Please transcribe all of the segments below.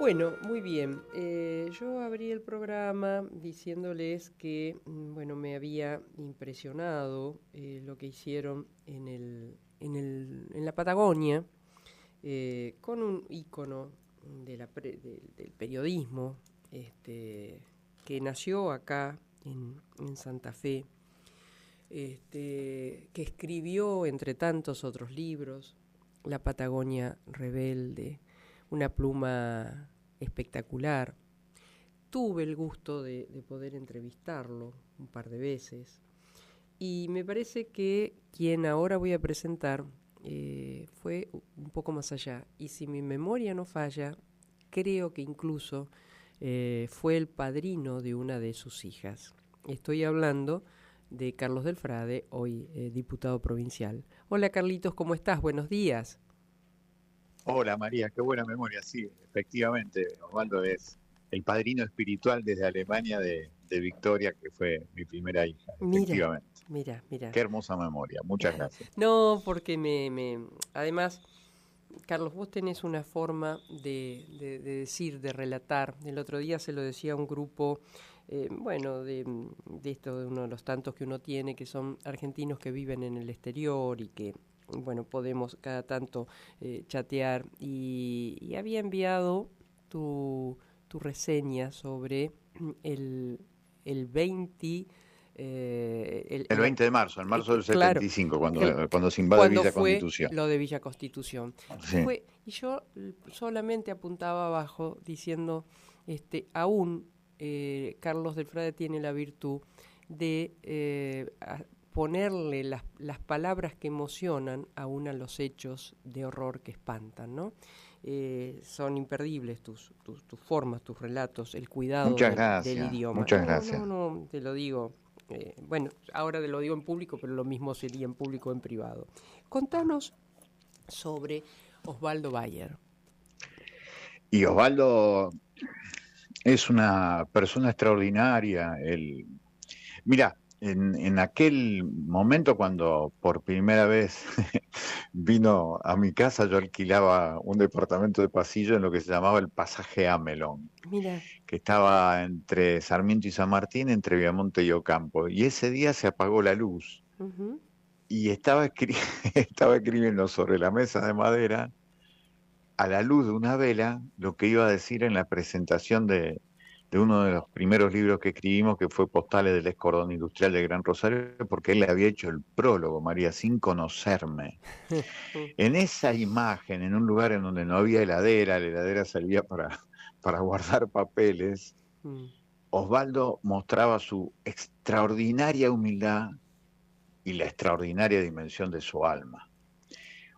Bueno, muy bien. Yo abrí el programa diciéndoles que, bueno, me había impresionado lo que hicieron en la Patagonia, con un ícono del periodismo, que nació acá en Santa Fe, que escribió, entre tantos otros libros, La Patagonia Rebelde, una pluma espectacular. Tuve el gusto de poder entrevistarlo un par de veces y me parece que quien ahora voy a presentar fue un poco más allá. Y si mi memoria no falla, creo que incluso fue el padrino de una de sus hijas. Estoy hablando de Carlos Delfrade, hoy diputado provincial. Hola Carlitos, ¿cómo estás? Buenos días. Hola María, qué buena memoria. Sí, efectivamente, Osvaldo es el padrino espiritual desde Alemania de Victoria, que fue mi primera hija, Mira, efectivamente. mira. Qué hermosa memoria, muchas gracias. No, porque además, Carlos, vos tenés una forma de decir, de relatar. El otro día se lo decía a un grupo, bueno, de esto, de uno de los tantos que uno tiene, que son argentinos que viven en el exterior y que, bueno, podemos cada tanto chatear. Y había enviado tu reseña sobre el, el 20... El 20 de marzo, en marzo del claro, 75, que- cuando se invade cuando Villa fue Constitución. lo de Villa Constitución. Sí. Y yo solamente apuntaba abajo diciendo, aún Carlos del Frade tiene la virtud de ponerle las palabras que emocionan aún a los hechos de horror que espantan, ¿no? Son imperdibles tus formas, tus relatos, el cuidado Muchas del gracias, idioma. muchas No, gracias. no, no, te lo digo. Bueno, ahora te lo digo en público, pero lo mismo sería en público o en privado. Contanos sobre Osvaldo Bayer. Y Osvaldo es una persona extraordinaria. Mira, en aquel momento cuando por primera vez vino a mi casa, yo alquilaba un departamento de pasillo en lo que se llamaba el Pasaje Amelón, Mira, que estaba entre Sarmiento y San Martín, entre Viamonte y Ocampo. Y ese día se apagó la luz ujú, y estaba escribiendo sobre la mesa de madera, a la luz de una vela, lo que iba a decir en la presentación de uno de los primeros libros que escribimos, que fue Postales del Ex-Cordón Industrial de Gran Rosario, porque él le había hecho el prólogo, María, sin conocerme. En esa imagen, en un lugar en donde no había heladera, la heladera servía para guardar papeles, mm, Osvaldo mostraba su extraordinaria humildad y la extraordinaria dimensión de su alma.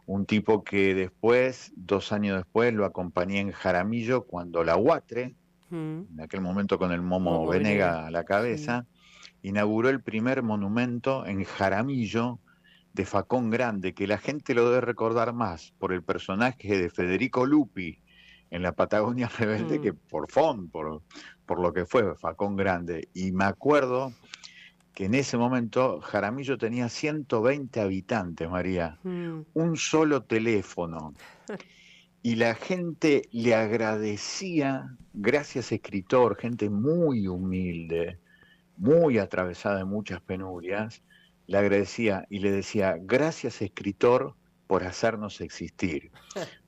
Un tipo que después, 2 años después, lo acompañé en Jaramillo cuando la UATRE, mm, en aquel momento con el Momo Momo Venega. Venega a la Sí. cabeza, inauguró el primer monumento en Jaramillo de Facón Grande, que la gente lo debe recordar más por el personaje de Federico Lupi en la Patagonia Rebelde Mm, que por lo que fue Facón Grande. Y me acuerdo que en ese momento Jaramillo tenía 120 habitantes, María, mm, un solo teléfono. Y la gente le agradecía, gracias escritor, gente muy humilde, muy atravesada de muchas penurias, le agradecía y le decía, gracias escritor por hacernos existir,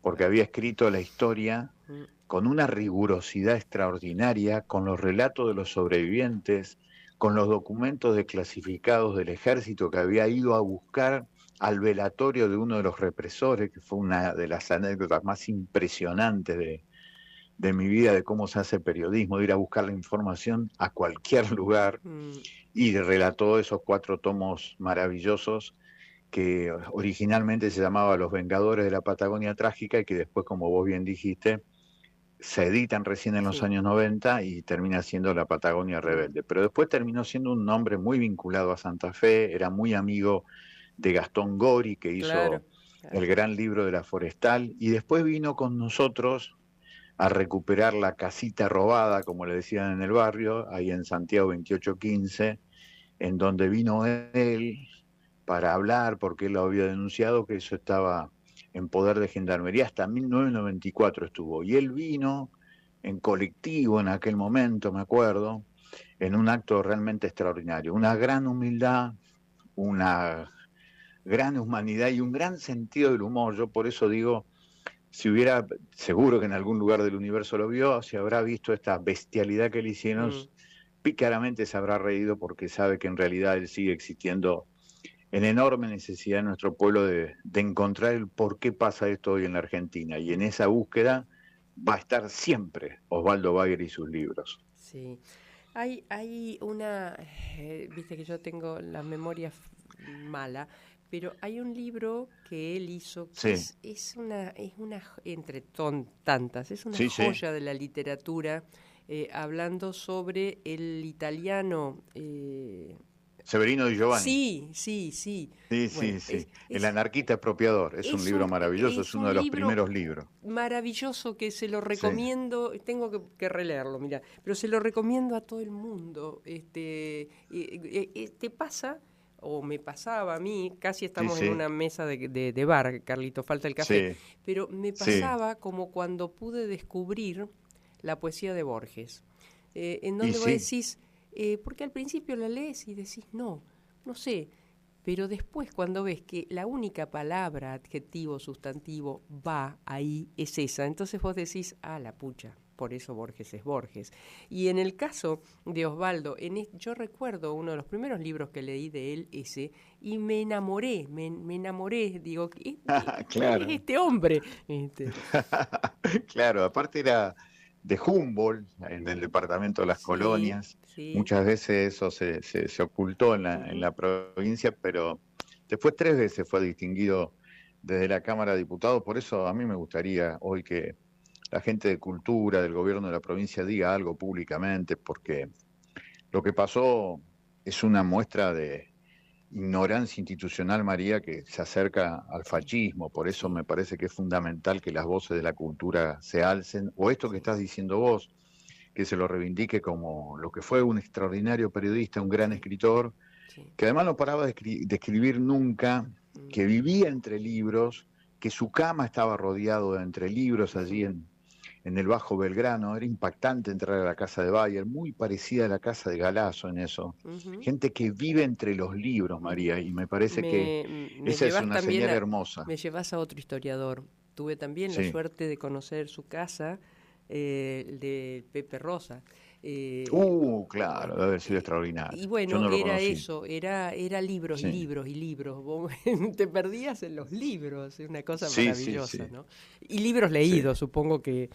porque había escrito la historia mm, con una rigurosidad extraordinaria, con los relatos de los sobrevivientes, con los documentos desclasificados del ejército que había ido a buscar al velatorio de uno de los represores, que fue una de las anécdotas más impresionantes de mi vida, de cómo se hace periodismo, de ir a buscar la información a cualquier lugar, mm. y relató esos 4 tomos maravillosos que originalmente se llamaba Los Vengadores de la Patagonia Trágica y que después, como vos bien dijiste, se editan recién en los Sí. años 90 y termina siendo La Patagonia Mm, Rebelde. Pero después terminó siendo un nombre muy vinculado a Santa Fe, era muy amigo de Gastón Gori, que claro, hizo el claro. gran libro de la Forestal, y después vino con nosotros a recuperar la casita robada, como le decían en el barrio, ahí en Santiago 2815, en donde vino él para hablar, porque él lo había denunciado, que eso estaba en poder de Gendarmería, hasta 1994 estuvo. Y él vino en colectivo en aquel momento, me acuerdo, en un acto realmente extraordinario. Una gran humildad, una gran humanidad y un gran sentido del humor. Yo por eso digo, si hubiera, seguro que en algún lugar del universo lo vio, si habrá visto esta bestialidad que le hicieron, pícaramente se habrá reído porque sabe que en realidad él sigue existiendo en enorme necesidad de nuestro pueblo de encontrar el por qué pasa esto hoy en la Argentina. Y en esa búsqueda va a estar siempre Osvaldo Bayer y sus libros. Sí. Hay una, viste que yo tengo la memoria mala, pero hay un libro que él hizo que Sí, es una, entre tantas, es una sí, sí. joya de la literatura, hablando sobre el italiano. Severino Di Giovanni. Sí, sí, sí. Sí, Bueno, sí, sí. El anarquista expropiador. Es un libro maravilloso, es es uno de un los libro primeros libros. maravilloso que se lo Sí. recomiendo, tengo que releerlo, mira, pero se lo recomiendo a todo el mundo. Te pasa, o me pasaba a mí, casi Sí, estamos en sí, una mesa de bar, Carlito, falta el café, sí, pero me sí. pasaba como cuando pude descubrir la poesía de Borges, en Y donde vos sí, decís, porque al principio la lees y decís, no sé, pero después cuando ves que la única palabra, adjetivo, sustantivo, va ahí, es esa, entonces vos decís, la pucha, por eso Borges es Borges. Y en el caso de Osvaldo, yo recuerdo uno de los primeros libros que leí de él, ese, y me enamoré, me enamoré, digo, ¿cuál es claro. este hombre? Claro, aparte era de Humboldt, en el departamento de las Sí, colonias. sí. Muchas veces eso se ocultó en Ujú. la provincia, pero después 3 veces fue distinguido desde la Cámara de Diputados. Por eso a mí me gustaría hoy que la gente de cultura, del gobierno de la provincia diga algo públicamente, porque lo que pasó es una muestra de ignorancia institucional, María, que se acerca al Sí, fascismo. Por eso sí, me parece que es fundamental que las voces de la cultura se alcen, o esto que sí, estás diciendo vos, que se lo reivindique como lo que fue un extraordinario periodista, un gran sí, escritor, sí. que además no paraba de escribir nunca, Mm, que vivía entre libros, que su cama estaba rodeado de entre libros allí en el Bajo Belgrano. Era impactante entrar a la casa de Bayer, muy parecida a la casa de Galazo en eso. ujú. Gente que vive entre los libros, María, y me parece que Me esa es llevas una también señal hermosa. me llevas a otro historiador. Tuve también la Sí. suerte de conocer su casa, el de Pepe Rosa. Claro, Bueno, debe haber sido extraordinario. y Yo bueno, no lo era conocí. eso, era libros y Sí. libros y libros. Vos te perdías en los libros, es una cosa Sí, sí, maravillosa, sí. ¿no? Y libros Sí. leídos, supongo que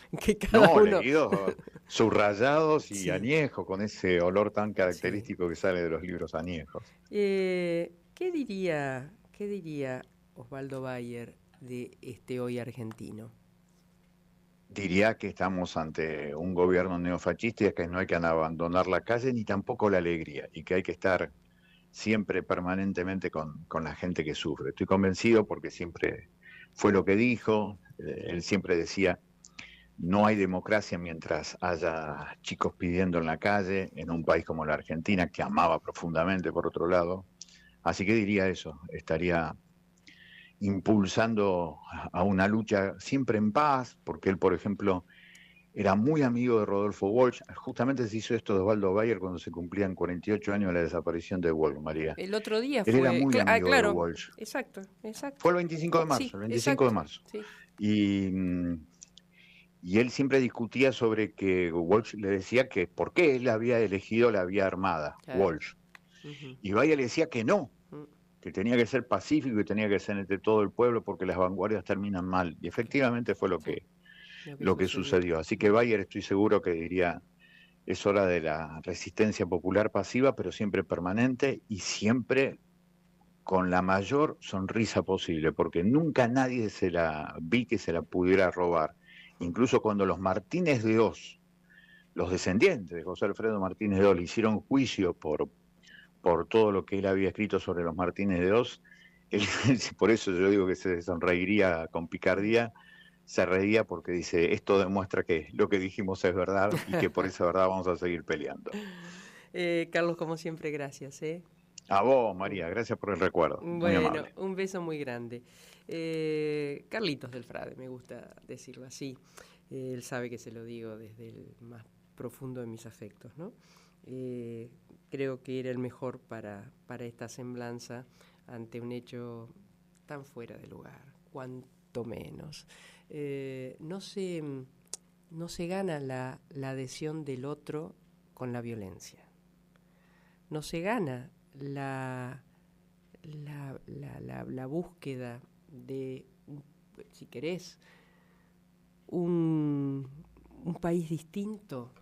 cada No, uno. leídos, subrayados y Sí, añejos, con ese olor tan sí. característico que sale de los libros añejos. Qué diría Osvaldo Bayer de este hoy argentino? Diría que estamos ante un gobierno neofascista y que no hay que abandonar la calle ni tampoco la alegría y que hay que estar siempre permanentemente con la gente que sufre. Estoy convencido porque siempre fue lo que dijo, él siempre decía, no hay democracia mientras haya chicos pidiendo en la calle, en un país como la Argentina, que amaba profundamente por otro lado. Así que diría eso, estaría impulsando a una lucha siempre en paz, porque él, por ejemplo, era muy amigo de Rodolfo Walsh. Justamente se hizo esto de Osvaldo Bayer cuando se cumplían 48 años de la desaparición de Walsh, María. El otro día Él era fue, muy amigo de claro, Walsh. exacto, exacto. Fue el 25 de marzo, Sí, el 25 de exacto, marzo. sí. Y, y él siempre discutía sobre que Walsh le decía que por qué él había elegido la vía armada, Claro. Walsh. Ujú, Y Bayer le decía que no, mm, que tenía que ser pacífico y tenía que ser entre todo el pueblo porque las vanguardias terminan mal. Y claro, efectivamente fue sí, lo que lo que sucedió. sucedió. Así que Mm. Bayer estoy seguro que diría, es hora de la resistencia popular pasiva, pero siempre permanente y siempre con la mayor sonrisa posible, porque nunca nadie se la vi que se la pudiera robar. Mm. Incluso cuando los Martínez de Oz, los descendientes de José Alfredo Martínez de Oz, le hicieron juicio por todo lo que él había escrito sobre los Martínez de Oz, él, por eso yo digo que se sonreiría con picardía, se reía porque dice, esto demuestra que lo que dijimos es verdad y que por esa verdad vamos a seguir peleando. Carlos, como siempre, gracias, ¿eh? A vos, María, gracias por el recuerdo, muy Bueno, amable. un beso muy grande. Carlitos del Frade, me gusta decirlo así. Él sabe que se lo digo desde el más profundo de mis afectos, ¿no? Creo que era el mejor para esta semblanza ante un hecho tan fuera de lugar, cuanto menos. No se gana la adhesión del otro con la violencia. No se gana la búsqueda de, si querés, un país distinto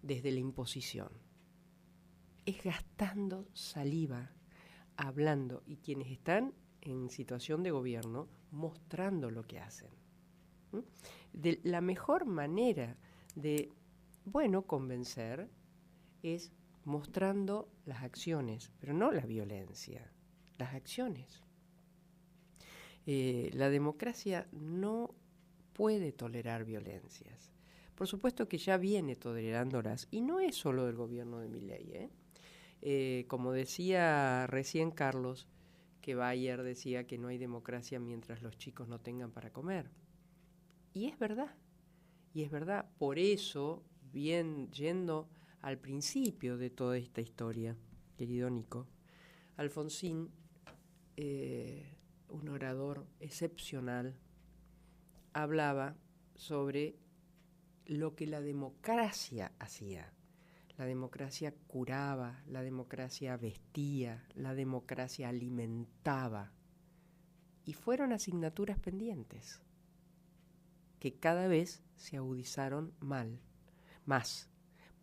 desde la imposición. Es gastando saliva, hablando, y quienes están en situación de gobierno mostrando lo que hacen. De la mejor manera de, convencer es mostrando las acciones, pero no la violencia, las acciones. La democracia no puede tolerar violencias. Por supuesto que ya viene tolerándolas, y no es solo del gobierno de Milei. Como decía recién Carlos, que Bayer decía que no hay democracia mientras los chicos no tengan para comer. Y es verdad, por eso, bien yendo al principio de toda esta historia, querido Nico, Alfonsín, un orador excepcional, hablaba sobre lo que la democracia hacía. La democracia curaba, la democracia vestía, la democracia alimentaba. Y fueron asignaturas pendientes que cada vez se agudizaron más.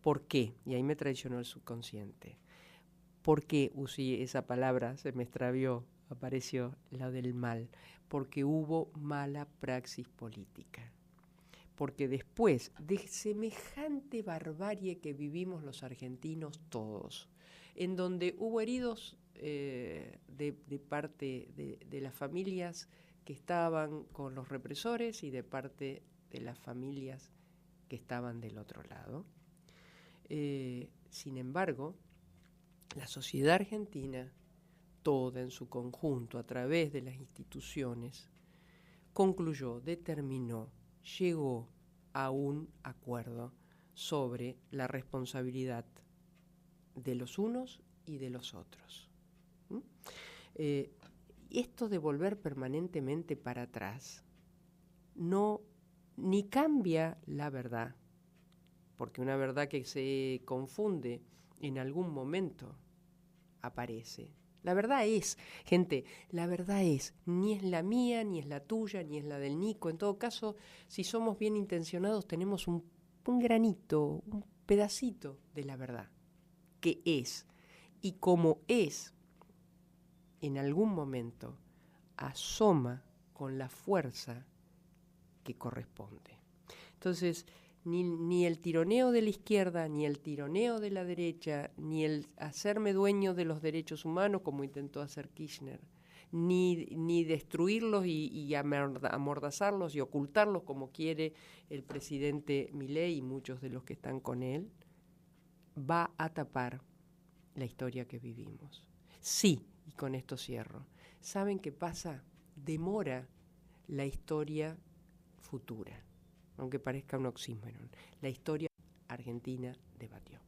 ¿Por qué? Y ahí me traicionó el subconsciente. ¿Por qué usé esa palabra? Se me extravió, apareció la del mal. Porque hubo mala praxis política. Porque después de semejante barbarie que vivimos los argentinos todos, en donde hubo heridos de parte de las familias que estaban con los represores y de parte de las familias que estaban del otro lado. Sin embargo, la sociedad argentina, toda en su conjunto, a través de las instituciones, concluyó, determinó, llegó a un acuerdo sobre la responsabilidad de los unos y de los otros. Esto de volver permanentemente para atrás ni cambia la verdad, porque una verdad que se confunde en algún momento aparece. La verdad es, gente, ni es la mía, ni es la tuya, ni es la del Nico. En todo caso, si somos bien intencionados, tenemos un granito, un pedacito de la verdad, que es. Y como es, en algún momento, asoma con la fuerza que corresponde. Entonces, ni el tironeo de la izquierda, ni el tironeo de la derecha, ni el hacerme dueño de los derechos humanos, como intentó hacer Kirchner, ni destruirlos y amordazarlos y ocultarlos, como quiere el presidente Milei y muchos de los que están con él, va a tapar la historia que vivimos. Sí, y con esto cierro. ¿Saben qué pasa? Demora la historia futura, aunque parezca un oxímoron. La historia argentina debatió.